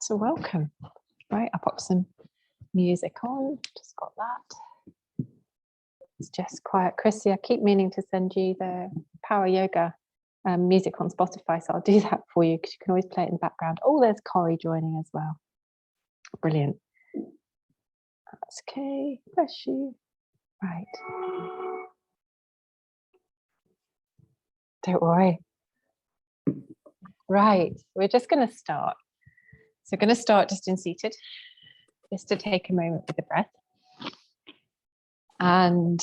So welcome. Right, I'll pop some music on. Just got that. It's just quiet. Chrissy, I keep meaning to send you the Power Yoga music on Spotify, so I'll do that for you because you can always play it in the background. Oh, there's Corey joining as well. Brilliant. That's okay. Bless you. Right. Don't worry. Right, we're just going to start. So we're going to start just in seated, just to take a moment with the breath. And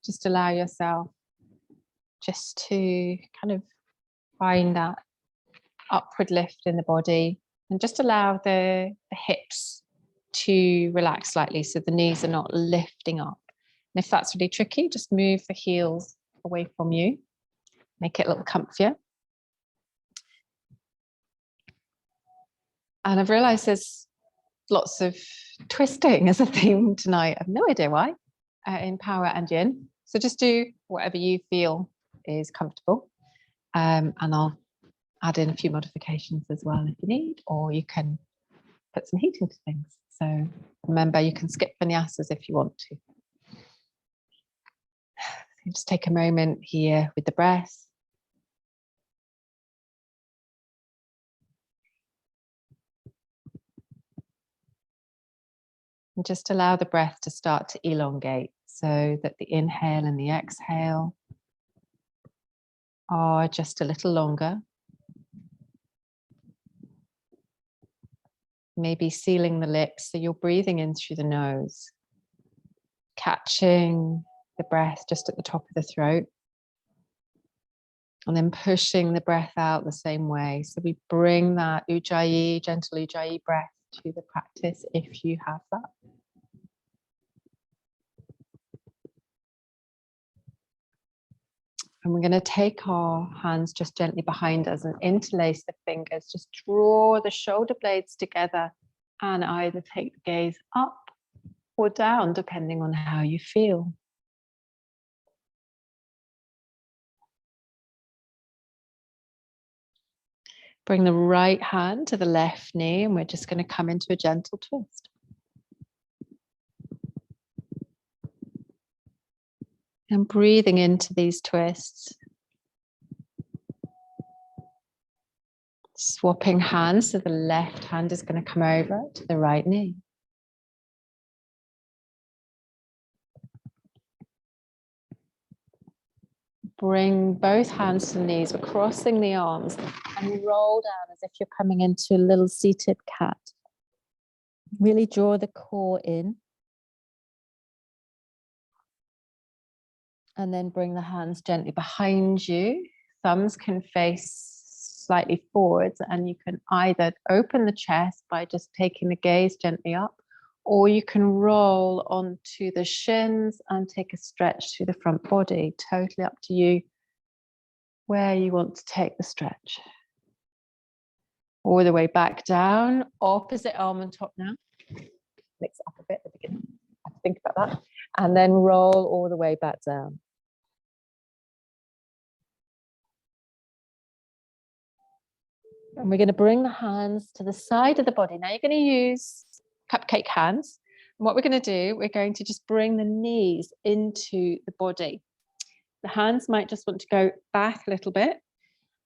just allow yourself just to kind of find that upward lift in the body, and just allow the hips to relax slightly so the knees are not lifting up. And if that's really tricky, just move the heels away from you, make it a little comfier. And I've realized there's lots of twisting as a theme tonight. I have no idea why, in Power and Yin. So just do whatever you feel is comfortable. And I'll add in a few modifications as well if you need, or you can put some heat into things. So remember, you can skip vinyasas if you want to. Just take a moment here with the breath. And just allow the breath to start to elongate so that the inhale and the exhale are just a little longer. Maybe sealing the lips so you're breathing in through the nose, catching the breath just at the top of the throat, and then pushing the breath out the same way. So we bring that Ujjayi, gentle Ujjayi breath to the practice if you have that. And we're going to take our hands just gently behind us and interlace the fingers. Just draw the shoulder blades together and either take the gaze up or down, depending on how you feel. Bring the right hand to the left knee, and we're just going to come into a gentle twist. And breathing into these twists. Swapping hands, so the left hand is going to come over to the right knee. Bring both hands to the knees. We're crossing the arms and roll down as if you're coming into a little seated cat. Really draw the core in. And then bring the hands gently behind you. Thumbs can face slightly forwards, and you can either open the chest by just taking the gaze gently up, or you can roll onto the shins and take a stretch through the front body. Totally up to you where you want to take the stretch. All the way back down, opposite arm on top now. Mix it up a bit at the beginning. I have to think about that. And then roll all the way back down. And we're going to bring the hands to the side of the body. Now you're going to use cupcake hands. And what we're going to do, we're going to just bring the knees into the body. The hands might just want to go back a little bit.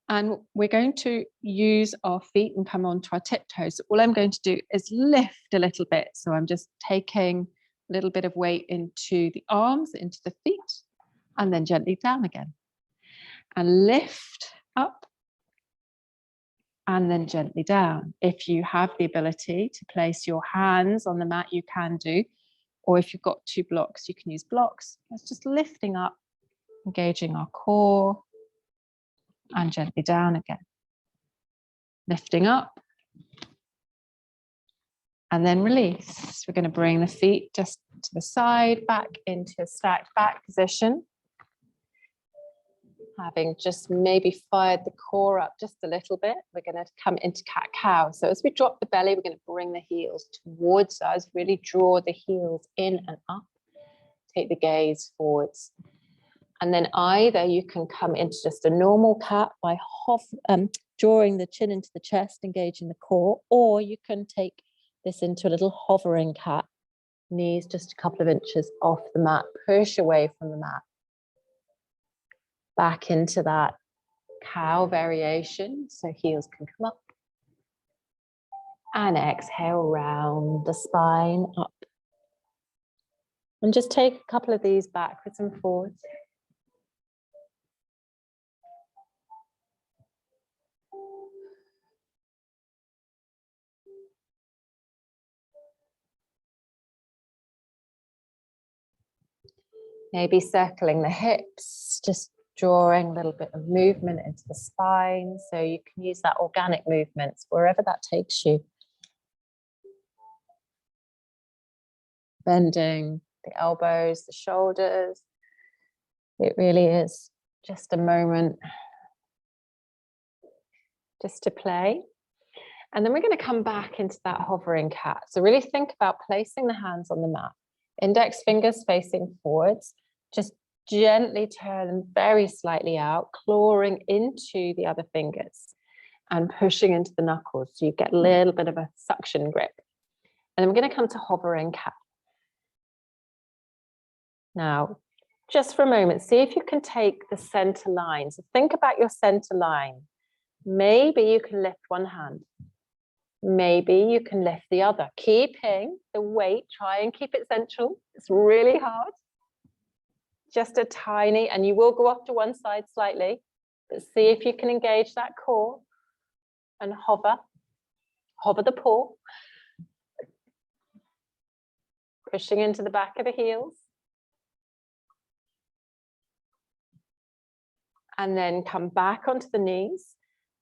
And we're going to use our feet and come onto our tiptoes. So all I'm going to do is lift a little bit. So I'm just taking a little bit of weight into the arms, into the feet, and then gently down again. And lift up. And then gently down. If you have the ability to place your hands on the mat, you can do. Or if you've got two blocks, you can use blocks. It's just lifting up, engaging our core, and gently down again. Lifting up. And then release. We're going to bring the feet just to the side, back into a stacked back position. Having just maybe fired the core up just a little bit, we're going to come into cat-cow. So as we drop the belly, we're going to bring the heels towards us, really draw the heels in and up, take the gaze forwards. And then either you can come into just a normal cat by drawing the chin into the chest, engaging the core, or you can take this into a little hovering cat, knees just a couple of inches off the mat, push away from the mat. Back into that cow variation, so heels can come up. And exhale, round the spine up. And just take a couple of these backwards and forwards. Maybe circling the hips, just drawing a little bit of movement into the spine. So you can use that organic movements wherever that takes you. Bending the elbows, the shoulders. It really is just a moment just to play. And then we're going to come back into that hovering cat. So really think about placing the hands on the mat. Index fingers facing forwards. Just gently turn them very slightly out, clawing into the other fingers and pushing into the knuckles. So you get a little bit of a suction grip. And then we're going to come to hovering cat. Now, just for a moment, see if you can take the center line. So think about your center line. Maybe you can lift one hand. Maybe you can lift the other. Keeping the weight, try and keep it central. It's really hard. Just a tiny, and you will go off to one side slightly, but see if you can engage that core and hover the paw. Pushing into the back of the heels. And then come back onto the knees.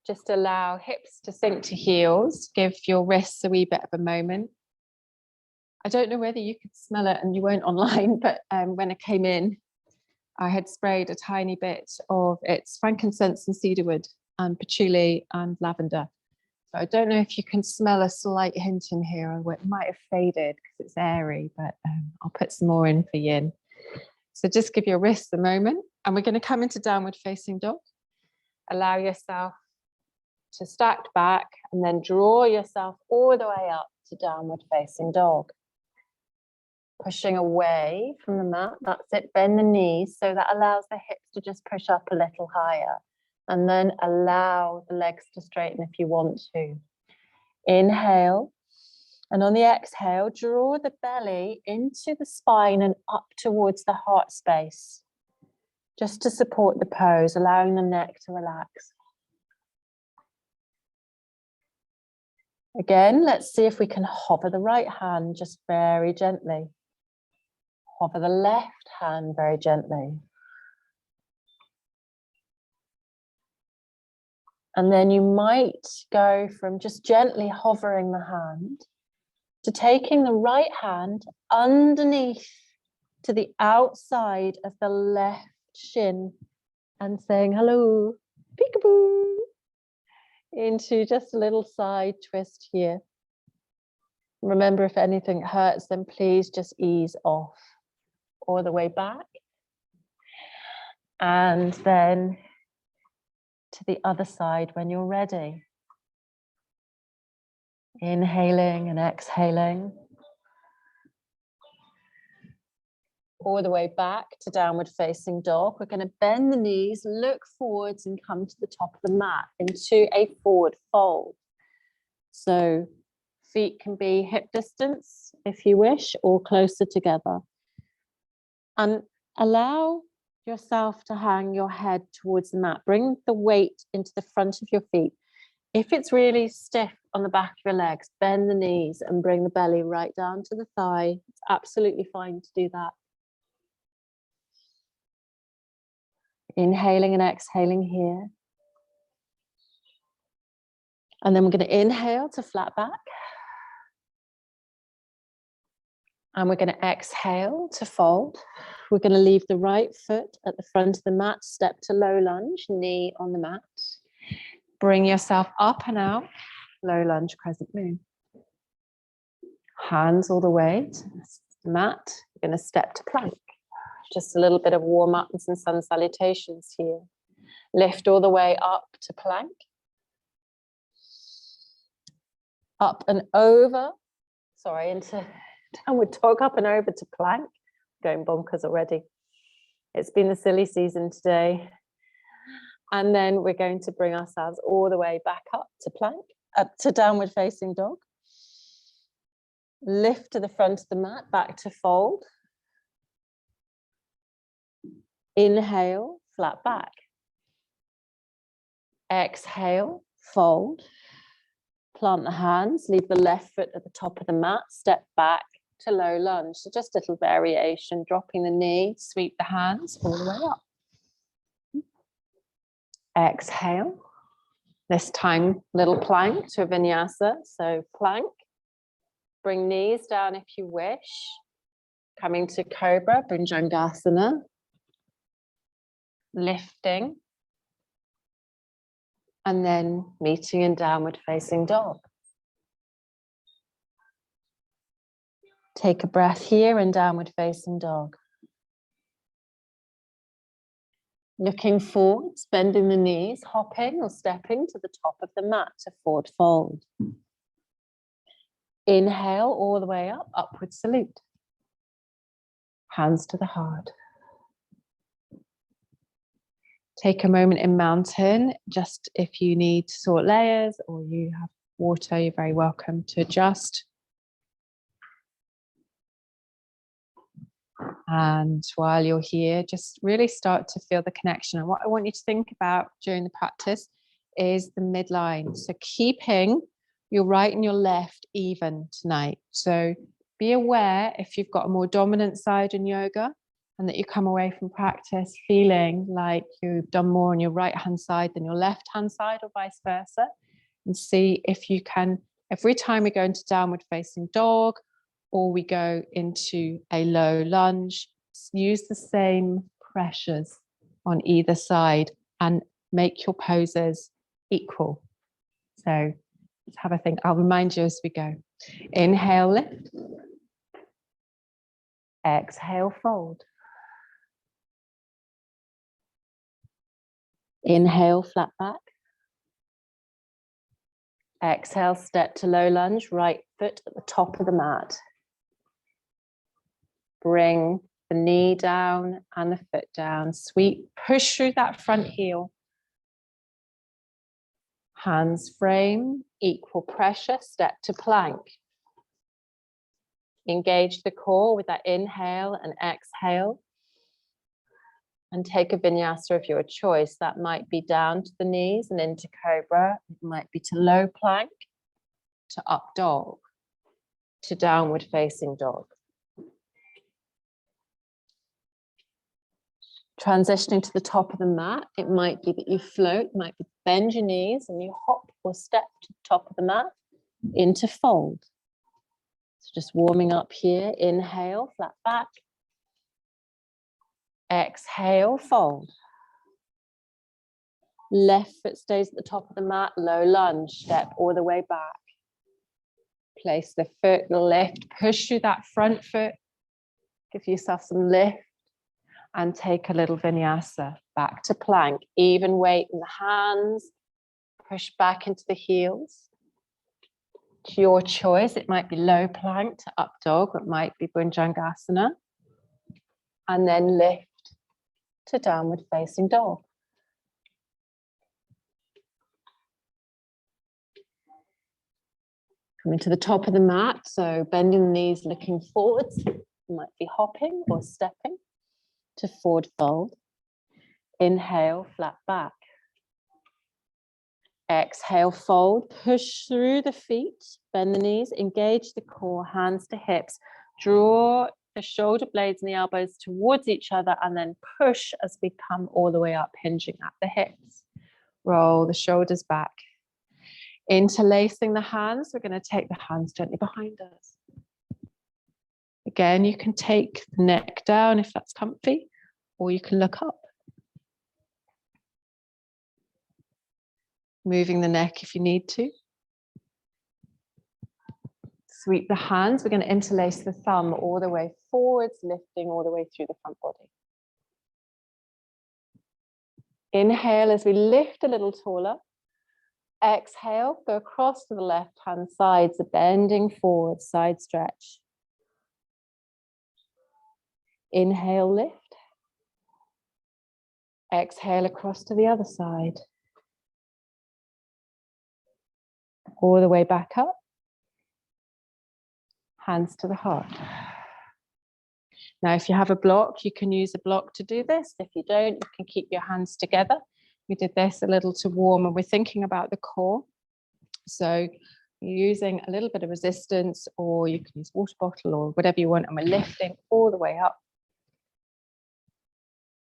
Just allow hips to sink to heels. Give your wrists a wee bit of a moment. I don't know whether you could smell it, and you won't online, but when I came in, I had sprayed a tiny bit of its frankincense and cedarwood and patchouli and lavender. So I don't know if you can smell a slight hint in here, or it might have faded because it's airy, but I'll put some more in for yin. So just give your wrists a moment, and we're going to come into downward facing dog. Allow yourself to stack back and then draw yourself all the way up to downward facing dog. Pushing away from the mat, that's it, bend the knees, so that allows the hips to just push up a little higher. And then allow the legs to straighten if you want to. Inhale, and on the exhale, draw the belly into the spine and up towards the heart space, just to support the pose, allowing the neck to relax. Again, let's see if we can hover the right hand just very gently. Hover the left hand very gently. And then you might go from just gently hovering the hand to taking the right hand underneath to the outside of the left shin and saying hello, peekaboo, into just a little side twist here. Remember, if anything hurts, then please just ease off all the way back. And then to the other side when you're ready. Inhaling and exhaling. All the way back to downward facing dog. We're going to bend the knees, look forwards and come to the top of the mat into a forward fold. So feet can be hip distance if you wish, or closer together. And allow yourself to hang your head towards the mat. Bring the weight into the front of your feet. If it's really stiff on the back of your legs, bend the knees and bring the belly right down to the thigh. It's absolutely fine to do that. Inhaling and exhaling here. And then we're going to inhale to flat back. And we're going to exhale to fold. We're going to leave the right foot at the front of the mat, step to low lunge, knee on the mat. Bring yourself up and out, low lunge, crescent moon. Hands all the way to the mat. We're going to step to plank. Just a little bit of warm up and some sun salutations here. Lift all the way up to plank. up and over, sorry, into downward dog, up and over to plank. Going bonkers already. It's been a silly season today. And then we're going to bring ourselves all the way back up to plank, up to downward facing dog. Lift to the front of the mat, back to fold. Inhale, flat back. Exhale, fold. Plant the hands, leave the left foot at the top of the mat, step back to low lunge. So just a little variation, dropping the knee, sweep the hands all the way up. Exhale. This time, little plank to a vinyasa. So plank, bring knees down if you wish. Coming to cobra, Bhujangasana. Lifting. And then meeting in downward facing dog. Take a breath here in downward facing dog. Looking forwards, bending the knees, hopping or stepping to the top of the mat to forward fold. Inhale all the way up, upward salute. Hands to the heart. Take a moment in mountain, just if you need to sort layers or you have water, you're very welcome to adjust. And while you're here, just really start to feel the connection. And what I want you to think about during the practice is the midline. So keeping your right and your left even tonight. So be aware if you've got a more dominant side in yoga and that you come away from practice feeling like you've done more on your right hand side than your left hand side or vice versa. And see if you can, every time we go into downward facing dog, or we go into a low lunge, use the same pressures on either side and make your poses equal. So let's have a think. I'll remind you as we go. Inhale, lift. Exhale, fold. Inhale, flat back. Exhale, step to low lunge, right foot at the top of the mat. Bring the knee down and the foot down. Sweep, push through that front heel. Hands frame, equal pressure, step to plank. Engage the core with that inhale and exhale. And take a vinyasa of your choice. That might be down to the knees and into cobra. It might be to low plank, to up dog, to downward facing dog. Transitioning to the top of the mat, it might be that you float, it might be bend your knees and you hop or step to the top of the mat into fold. So just warming up here, inhale, flat back. Exhale, fold. Left foot stays at the top of the mat, low lunge, step all the way back. Place the foot, lift, push through that front foot. Give yourself some lift. And take a little vinyasa, back to plank, even weight in the hands, push back into the heels. To your choice, it might be low plank to up dog, or it might be Bhujangasana. And then lift to downward facing dog. Coming to the top of the mat, so bending the knees, looking forwards. You might be hopping or stepping to forward fold. Inhale, flat back. Exhale, fold, push through the feet, bend the knees, engage the core, hands to hips. Draw the shoulder blades and the elbows towards each other and then push as we come all the way up, hinging at the hips. Roll the shoulders back. Interlacing the hands, we're going to take the hands gently behind us. Again, you can take the neck down if that's comfy, or you can look up. Moving the neck if you need to. Sweep the hands. We're going to interlace the thumb all the way forwards, lifting all the way through the front body. Inhale as we lift a little taller. Exhale, go across to the left-hand side, so bending forward, side stretch. Inhale, lift. Exhale across to the other side. All the way back up. Hands to the heart. Now, if you have a block, you can use a block to do this. If you don't, you can keep your hands together. We did this a little to warm, and we're thinking about the core. So you're using a little bit of resistance, or you can use water bottle or whatever you want, and we're lifting all the way up.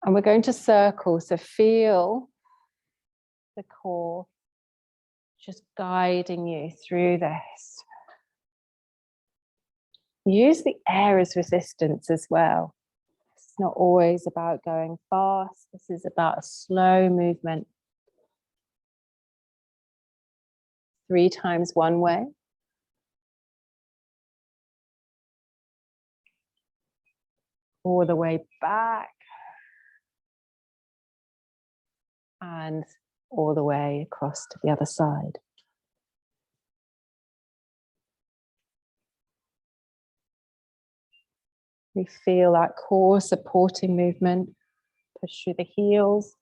And we're going to circle, so feel the core just guiding you through this. Use the air as resistance as well. It's not always about going fast. This is about a slow movement. 3 times one way. All the way back. And all the way across to the other side. We feel that core supporting movement. Push through the heels.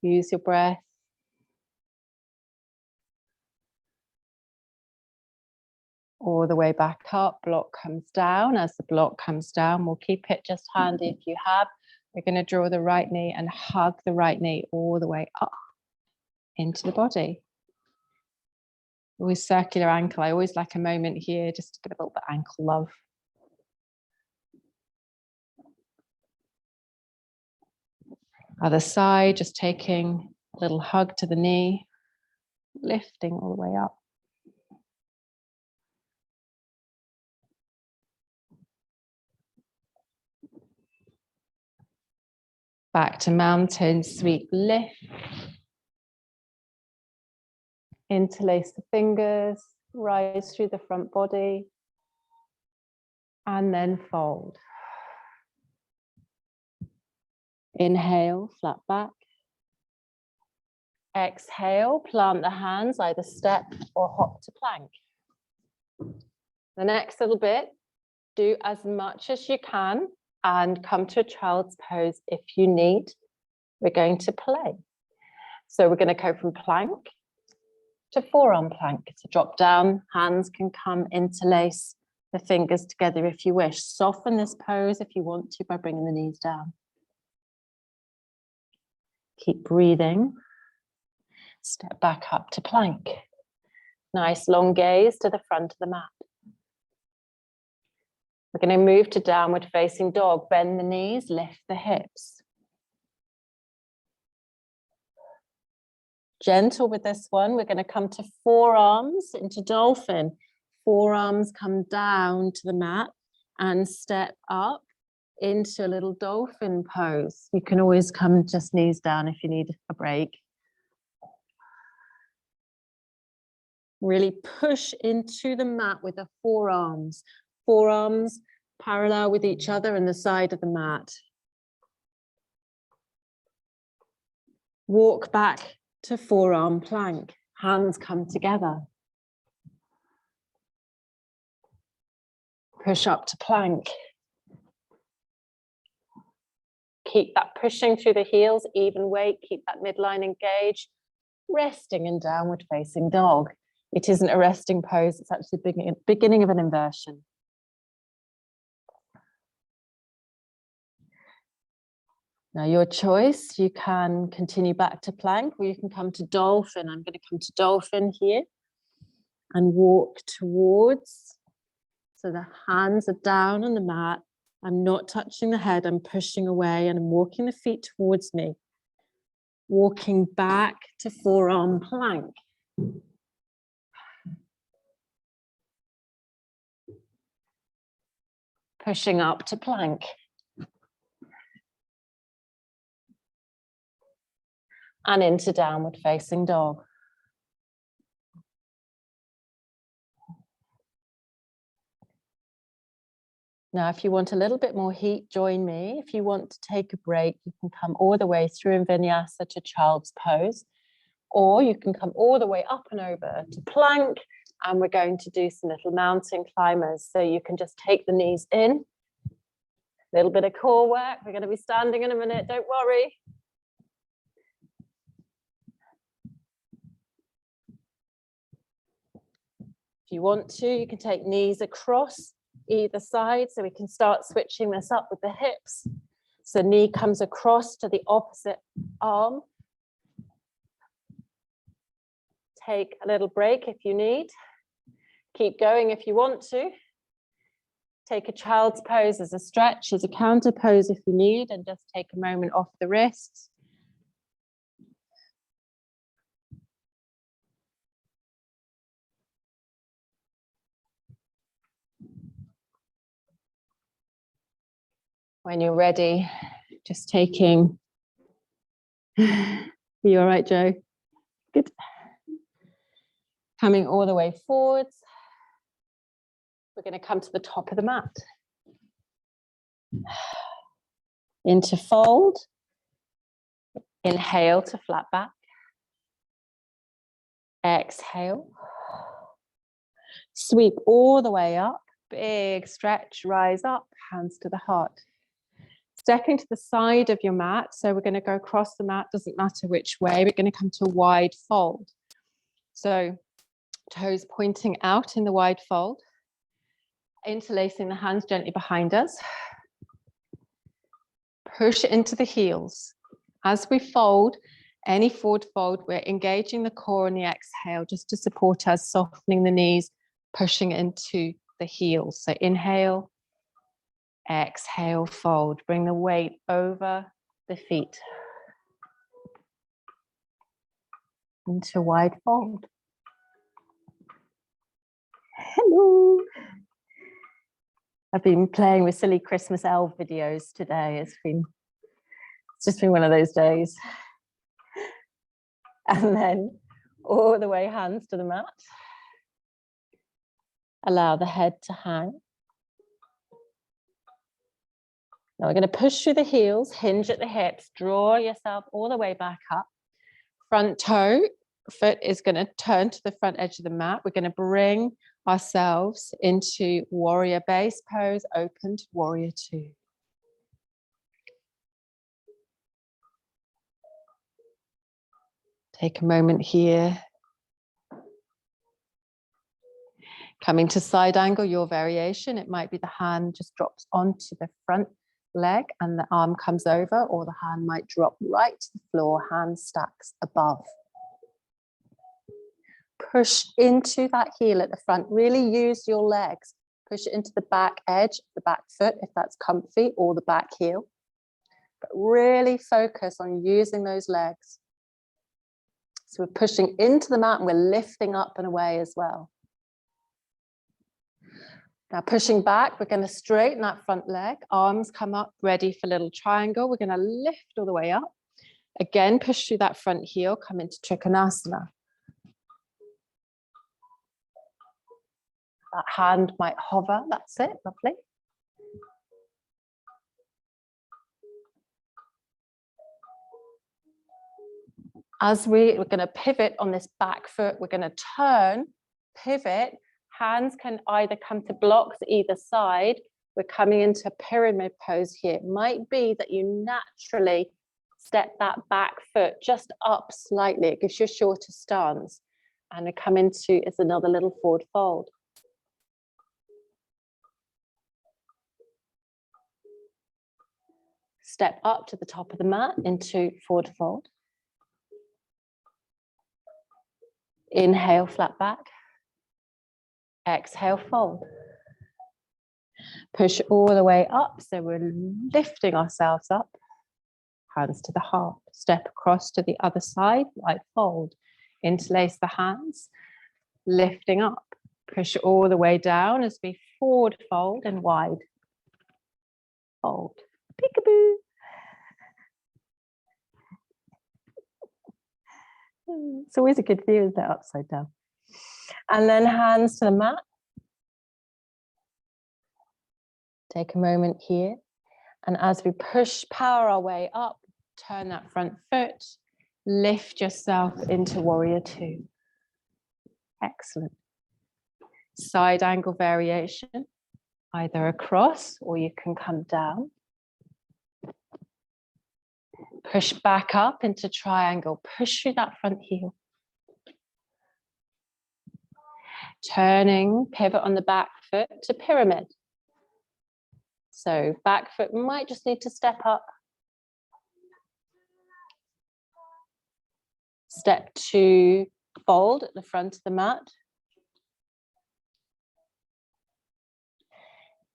Use your breath. All the way back up, block comes down. As the block comes down, we'll keep it just handy if you have. We're going to draw the right knee and hug the right knee all the way up into the body. Always circular ankle. I always like a moment here just to get a little bit of ankle love. Other side, just taking a little hug to the knee, lifting all the way up. Back to mountain, sweep, lift. Interlace the fingers, rise through the front body, and then fold. Inhale, flat back. Exhale, plant the hands, either step or hop to plank. The next little bit, do as much as you can and come to a child's pose if you need. We're going to play. So we're going to go from plank to forearm plank. So drop down, hands can come interlace the fingers together if you wish. Soften this pose if you want to by bringing the knees down. Keep breathing. Step back up to plank. Nice long gaze to the front of the mat. We're going to move to downward facing dog. Bend the knees, lift the hips. Gentle with this one. We're going to come to forearms into dolphin. Forearms come down to the mat and step up into a little dolphin pose. You can always come just knees down if you need a break. Really push into the mat with the forearms. Forearms parallel with each other and the side of the mat. Walk back to forearm plank. Hands come together. Push up to plank. Keep that pushing through the heels, even weight, keep that midline engaged. Resting in downward facing dog. It isn't a resting pose, it's actually the beginning of an inversion. Now your choice, you can continue back to plank or you can come to dolphin. I'm going to come to dolphin here and walk towards. So the hands are down on the mat. I'm not touching the head, I'm pushing away and I'm walking the feet towards me. Walking back to forearm plank. Pushing up to plank. And into downward facing dog. Now, if you want a little bit more heat, join me. If you want to take a break, you can come all the way through in Vinyasa to child's pose, or you can come all the way up and over to plank, and we're going to do some little mountain climbers. So you can just take the knees in, a little bit of core work. We're going to be standing in a minute, don't worry. If you want to, you can take knees across either side, so we can start switching this up with the hips. So knee comes across to the opposite arm. Take a little break if you need. Keep going if you want to. Take a child's pose as a stretch, as a counter pose if you need, and just take a moment off the wrists. When you're ready, just taking, you all right, Joe? Good. Coming all the way forwards. We're going to come to the top of the mat. Into fold. Inhale to flat back. Exhale. Sweep all the way up. Big stretch, rise up, hands to the heart. Stepping to the side of your mat. So we're going to go across the mat, doesn't matter which way. We're going to come to a wide fold. So toes pointing out in the wide fold. Interlacing the hands gently behind us. Push into the heels. As we fold, any forward fold, we're engaging the core on the exhale just to support us, softening the knees, pushing into the heels. So inhale, exhale, fold. Bring the weight over the feet. Into wide fold. Hello. I've been playing with silly Christmas elf videos today. It's just been one of those days. And then all the way hands to the mat. Allow the head to hang. Now we're going to push through the heels, hinge at the hips, draw yourself all the way back up. Front toe, foot is going to turn to the front edge of the mat. We're going to bring ourselves into warrior base pose, open to warrior two. Take a moment here. Coming to side angle, your variation. It might be the hand just drops onto the front leg and the arm comes over, or the hand might drop right to the floor, hand stacks above. Push into that heel at the front. Really use your legs. Push it into the back edge of the back foot if that's comfy, or the back heel. But really focus on using those legs. So we're pushing into the mat and we're lifting up and away as well. Now pushing back, we're going to straighten that front leg. Arms come up, ready for little triangle. We're going to lift all the way up. Again, push through that front heel, come into Trikonasana. That hand might hover, that's it, lovely. As we're going to pivot on this back foot, we're going to turn, pivot. Hands can either come to blocks either side. We're coming into a pyramid pose here. It might be that you naturally step that back foot just up slightly. It gives you a shorter stance. And we come into, it's another little forward fold. Step up to the top of the mat into forward fold. Inhale, flat back. Exhale, fold. Push all the way up. So we're lifting ourselves up. Hands to the heart. Step across to the other side, like fold. Interlace the hands. Lifting up. Push all the way down as we forward fold and wide fold. Peekaboo. It's always a good view, isn't it, upside down? And then hands to the mat. Take a moment here. And as we power our way up, turn that front foot, lift yourself into warrior two. Excellent. Side angle variation, either across or you can come down. Push back up into triangle, push through that front heel. Turning, pivot on the back foot to pyramid. So back foot might just need to step up. Step two, fold at the front of the mat.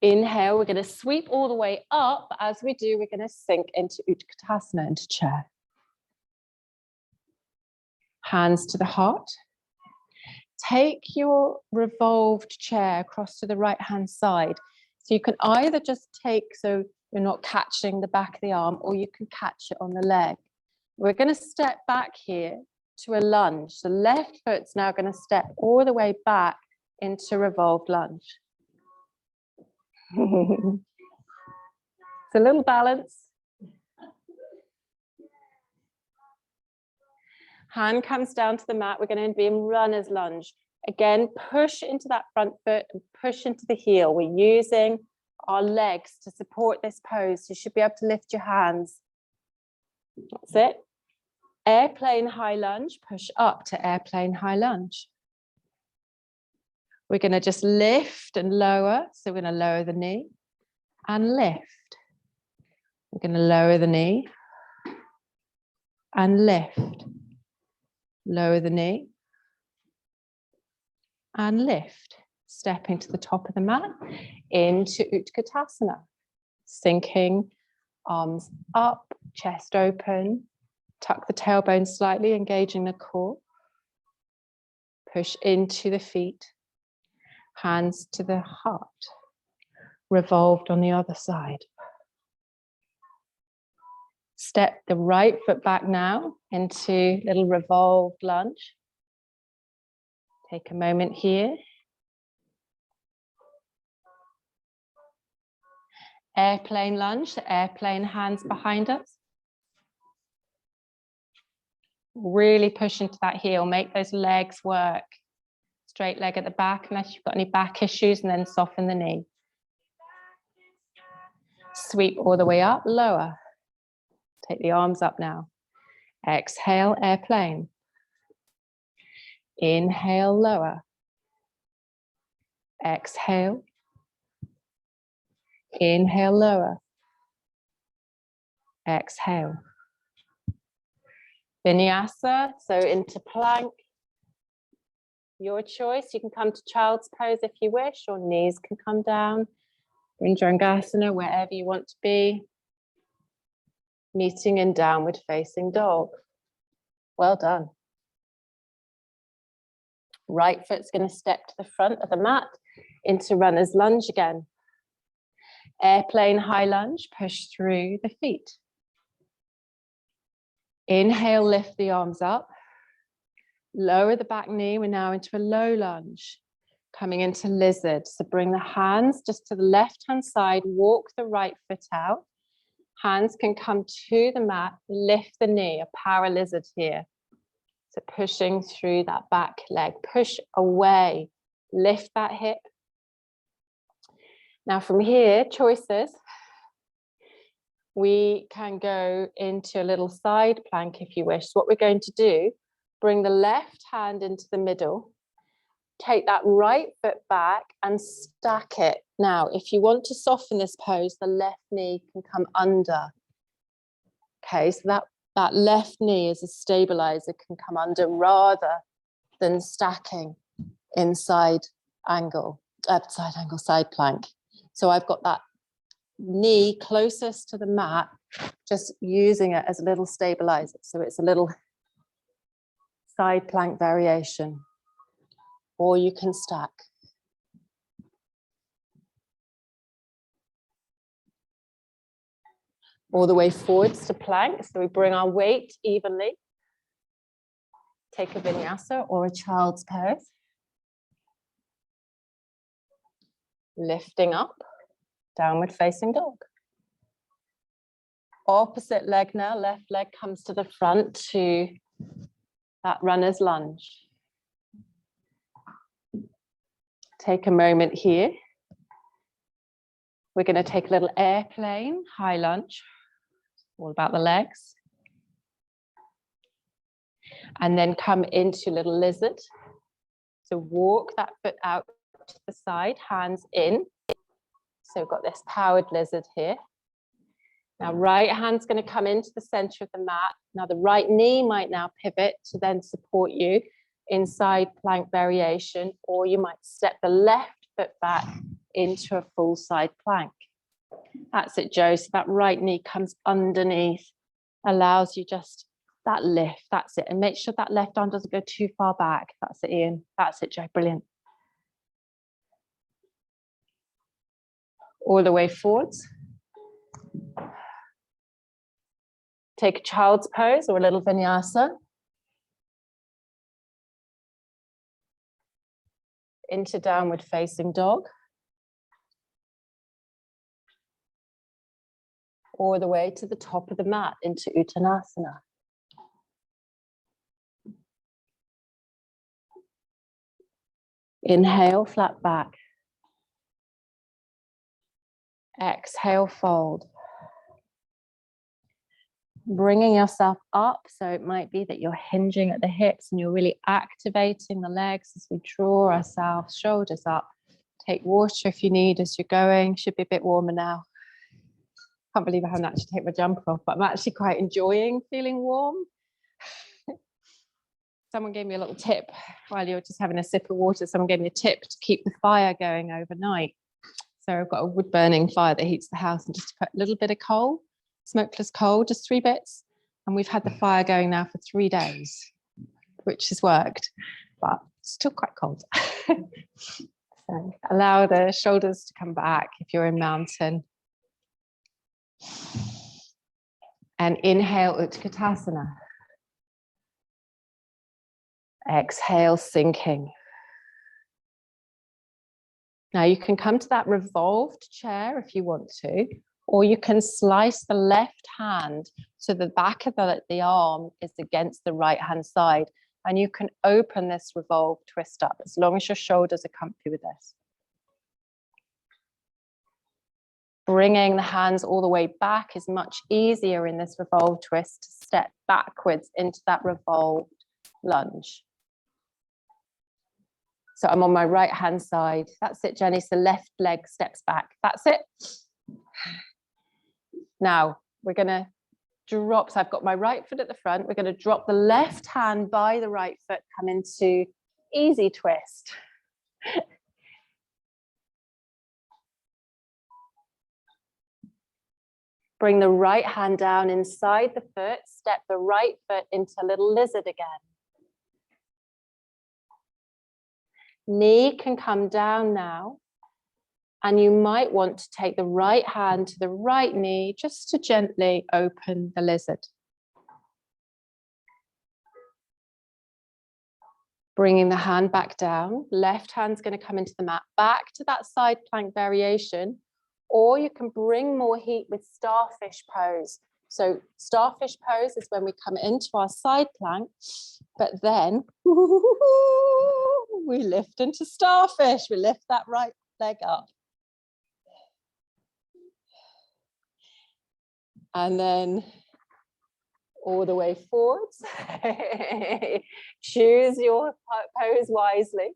Inhale, we're going to sweep all the way up. As we do, we're going to sink into Utkatasana, into chair. Hands to the heart. Take your revolved chair across to the right-hand side. So you can either just take, so you're not catching the back of the arm, or you can catch it on the leg. We're going to step back here to a lunge. The left foot's now going to step all the way back into revolved lunge. It's a little balance. Hand comes down to the mat. We're going to be in runner's lunge. Again, push into that front foot and push into the heel. We're using our legs to support this pose. You should be able to lift your hands. That's it. Airplane high lunge, push up to airplane high lunge. We're going to just lift and lower. So we're going to lower the knee and lift. We're going to lower the knee and lift. Lower the knee and lift. Stepping to the top of the mat into Utkatasana. Sinking, arms up, chest open. Tuck the tailbone slightly, engaging the core. Push into the feet. Hands to the heart. Revolved on the other side. Step the right foot back now into little revolved lunge. Take a moment here. Airplane lunge, the airplane hands behind us. Really push into that heel, make those legs work. Straight leg at the back, unless you've got any back issues, and then soften the knee. Sweep all the way up, lower. Take the arms up now. Exhale, airplane. Inhale, lower. Exhale. Inhale, lower. Exhale. Vinyasa, so into plank. Your choice. You can come to child's pose if you wish, or knees can come down. Bhujangasana, wherever you want to be. Meeting in downward facing dog. Well done. Right foot's going to step to the front of the mat into runner's lunge again. Airplane high lunge, push through the feet. Inhale, lift the arms up. Lower the back knee. We're now into a low lunge. Coming into lizard. So bring the hands just to the left-hand side. Walk the right foot out. Hands can come to the mat. Lift the knee, a power lizard here. So pushing through that back leg. Push away. Lift that hip. Now from here, choices. We can go into a little side plank if you wish. So what we're going to do, bring the left hand into the middle. Take that right foot back and stack it. Now, if you want to soften this pose, the left knee can come under. Okay, so that left knee as a stabilizer can come under rather than stacking in side plank. So I've got that knee closest to the mat, just using it as a little stabilizer. So it's a little side plank variation, or you can stack. All the way forwards to plank. So we bring our weight evenly. Take a vinyasa or a child's pose. Lifting up. Downward facing dog. Opposite leg now, left leg comes to the front to that runner's lunge. Take a moment here. We're going to take a little airplane, high lunge, all about the legs. And then come into little lizard. So walk that foot out to the side, hands in. So we've got this powered lizard here. Now, right hand's going to come into the center of the mat. Now, the right knee might now pivot to then support you in side plank variation, or you might step the left foot back into a full side plank. That's it, Joe. So that right knee comes underneath, allows you just that lift. That's it. And make sure that left arm doesn't go too far back. That's it, Ian. That's it, Joe. Brilliant. All the way forwards. Take a child's pose or a little vinyasa. Into downward facing dog. All the way to the top of the mat into Uttanasana. Inhale, flat back. Exhale, fold. Bringing yourself up, so it might be that you're hinging at the hips and you're really activating the legs as we draw ourselves, shoulders up. Take water if you need as you're going. Should be a bit warmer now. Can't believe I haven't actually taken my jumper off, but I'm actually quite enjoying feeling warm. Someone gave me a little tip while you were just having a sip of water. Someone gave me a tip to keep the fire going overnight. So I've got a wood burning fire that heats the house, and just to put a little bit of coal, smokeless coal, just 3 bits. And we've had the fire going now for 3 days, which has worked, but still quite cold. So allow the shoulders to come back if you're in mountain. And inhale, Utkatasana. Exhale, sinking. Now you can come to that revolved chair if you want to, or you can slice the left hand so the back of the arm is against the right hand side, and you can open this revolved twist up as long as your shoulders are comfy with this. Bringing the hands all the way back is much easier in this revolved twist to step backwards into that revolved lunge. So I'm on my right hand side. That's it, Jenny. So left leg steps back. That's it. Now we're going to drop. So I've got my right foot at the front. We're going to drop the left hand by the right foot, come into easy twist. Bring the right hand down inside the foot. Step the right foot into a little lizard again. Knee can come down now, and you might want to take the right hand to the right knee just to gently open the lizard. Bringing the hand back down, left hand's going to come into the mat, back to that side plank variation, or you can bring more heat with starfish pose. So starfish pose is when we come into our side plank, but then we lift into starfish. We lift that right leg up. And then all the way forwards. Choose your pose wisely.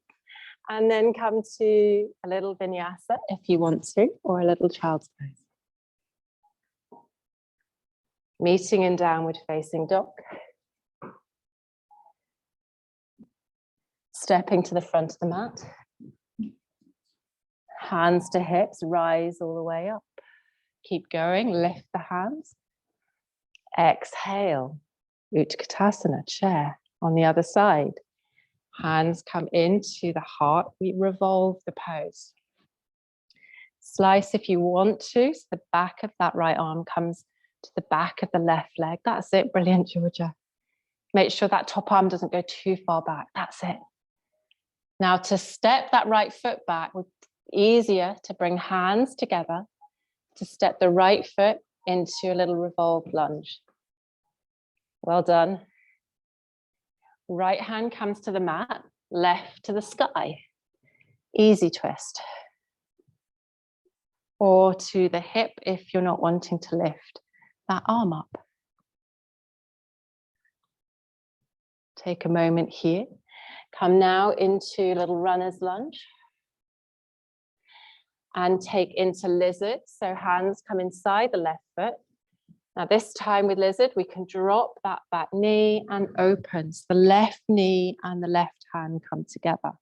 And then come to a little vinyasa if you want to, or a little child's pose. Meeting in downward facing dog. Stepping to the front of the mat. Hands to hips, rise all the way up. Keep going, lift the hands. Exhale, Utkatasana, chair on the other side. Hands come into the heart, we revolve the pose. Slice if you want to, so the back of that right arm comes to the back of the left leg. That's it, brilliant, Georgia. Make sure that top arm doesn't go too far back, that's it. Now to step that right foot back, easier to bring hands together, to step the right foot into a little revolved lunge. Well done. Right hand comes to the mat, left to the sky. Easy twist. Or to the hip if you're not wanting to lift that arm up. Take a moment here. Come now into little runner's lunge. And take into lizard. So hands come inside the left foot. Now this time with lizard, we can drop that back knee and open. So the left knee and the left hand come together.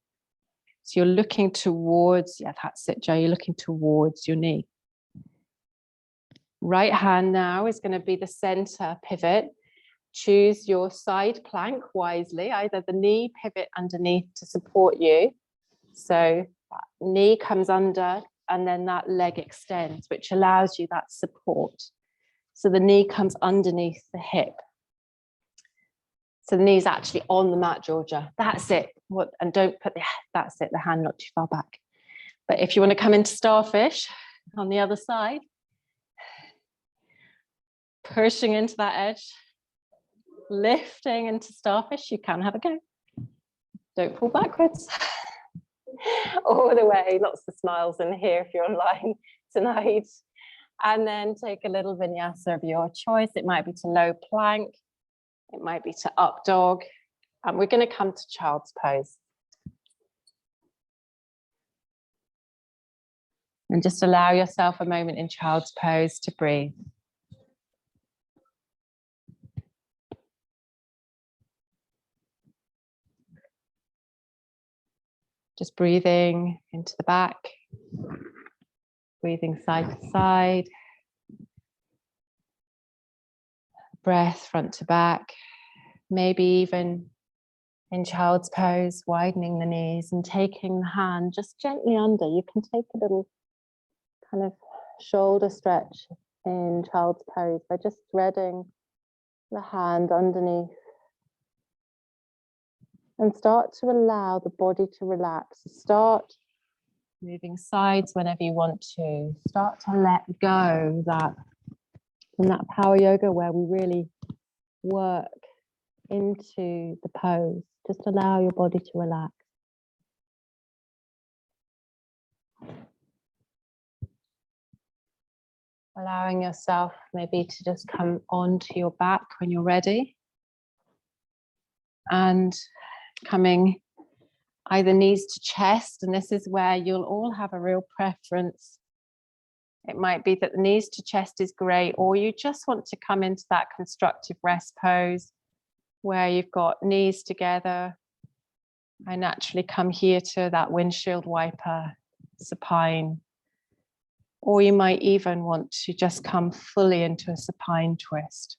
So you're looking towards, yeah, that's it, Joe. You're looking towards your knee. Right hand now is going to be the center pivot. Choose your side plank wisely, either the knee pivot underneath to support you. So that knee comes under and then that leg extends, which allows you that support. So the knee comes underneath the hip. So the knee's actually on the mat, Georgia. That's it. And don't put that's it, the hand not too far back. But if you want to come into starfish on the other side, pushing into that edge, lifting into starfish, you can have a go. Don't fall backwards. All the way, lots of smiles in here if you're online tonight. And then take a little vinyasa of your choice. It might be to low plank, it might be to up dog. And we're going to come to child's pose. And just allow yourself a moment in child's pose to breathe. Just breathing into the back, breathing side to side, breath front to back, maybe even in child's pose, widening the knees and taking the hand just gently under. You can take a little kind of shoulder stretch in child's pose by just threading the hand underneath. And start to allow the body to relax. Start moving sides whenever you want to. Start to let go that in that power yoga where we really work into the pose. Just allow your body to relax. Allowing yourself maybe to just come onto your back when you're ready. And coming either knees to chest, and this is where you'll all have a real preference. It might be that the knees to chest is great, or you just want to come into that constructive rest pose where you've got knees together. I naturally come here to that windshield wiper supine, or you might even want to just come fully into a supine twist.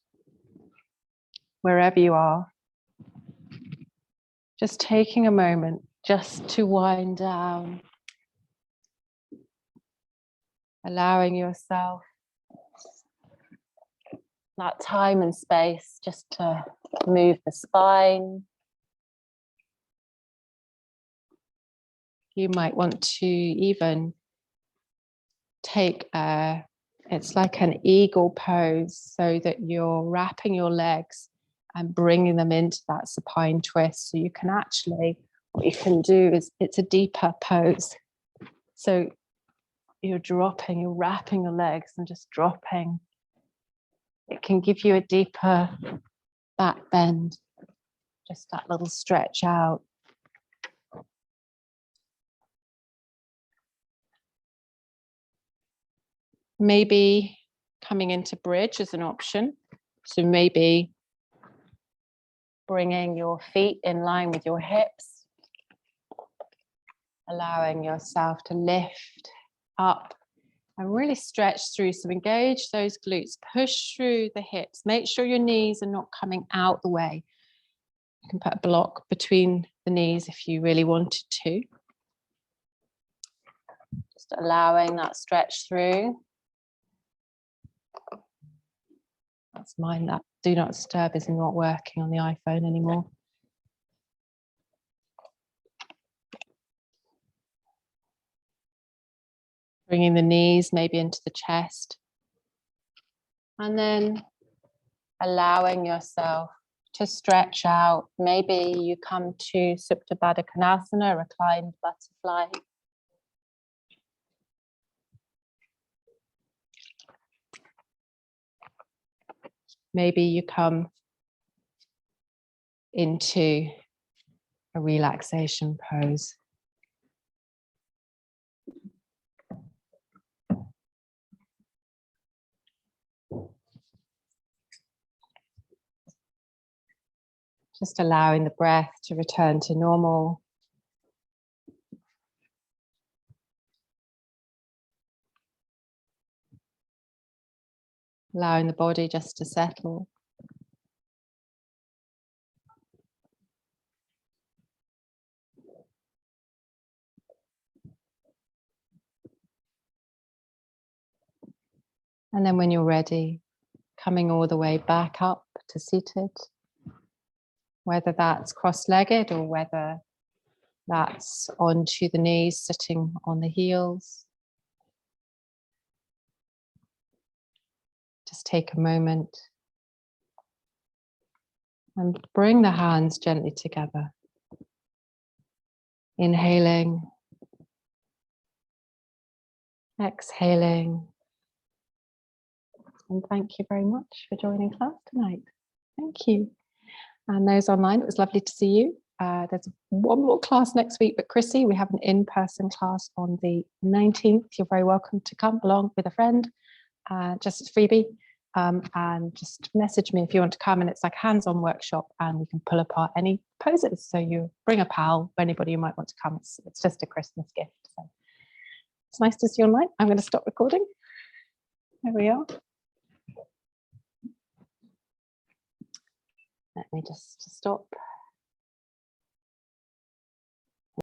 Wherever you are, just taking a moment just to wind down, allowing yourself that time and space just to move the spine. You might want to even take it's like an eagle pose, so that you're wrapping your legs and bringing them into that supine twist. So you can actually, what you can do is, it's a deeper pose. So you're dropping, you're wrapping your legs and just dropping. It can give you a deeper back bend, just that little stretch out. Maybe coming into bridge is an option. So maybe bringing your feet in line with your hips, allowing yourself to lift up and really stretch through. So engage those glutes, push through the hips, make sure your knees are not coming out the way. You can put a block between the knees if you really wanted to. Just allowing that stretch through. That's mine, that do not disturb is not working on the iPhone anymore. Bringing the knees maybe into the chest. And then allowing yourself to stretch out. Maybe you come to Supta Baddha Konasana, reclined butterfly. Maybe you come into a relaxation pose. Just allowing the breath to return to normal. Allowing the body just to settle. And then when you're ready, coming all the way back up to seated. Whether that's cross-legged or whether that's onto the knees, sitting on the heels. Just take a moment and bring the hands gently together. Inhaling, exhaling. And thank you very much for joining class tonight. Thank you. And those online, it was lovely to see you. There's one more class next week, but Chrissy, we have an in-person class on the 19th. You're very welcome to come along with a friend, just as freebie. And just message me if you want to come, and it's like a hands-on workshop and we can pull apart any poses. So you bring a pal, anybody who might want to come. It's just a Christmas gift. So it's nice to see you online. I'm going to stop recording. There we are. Let me just stop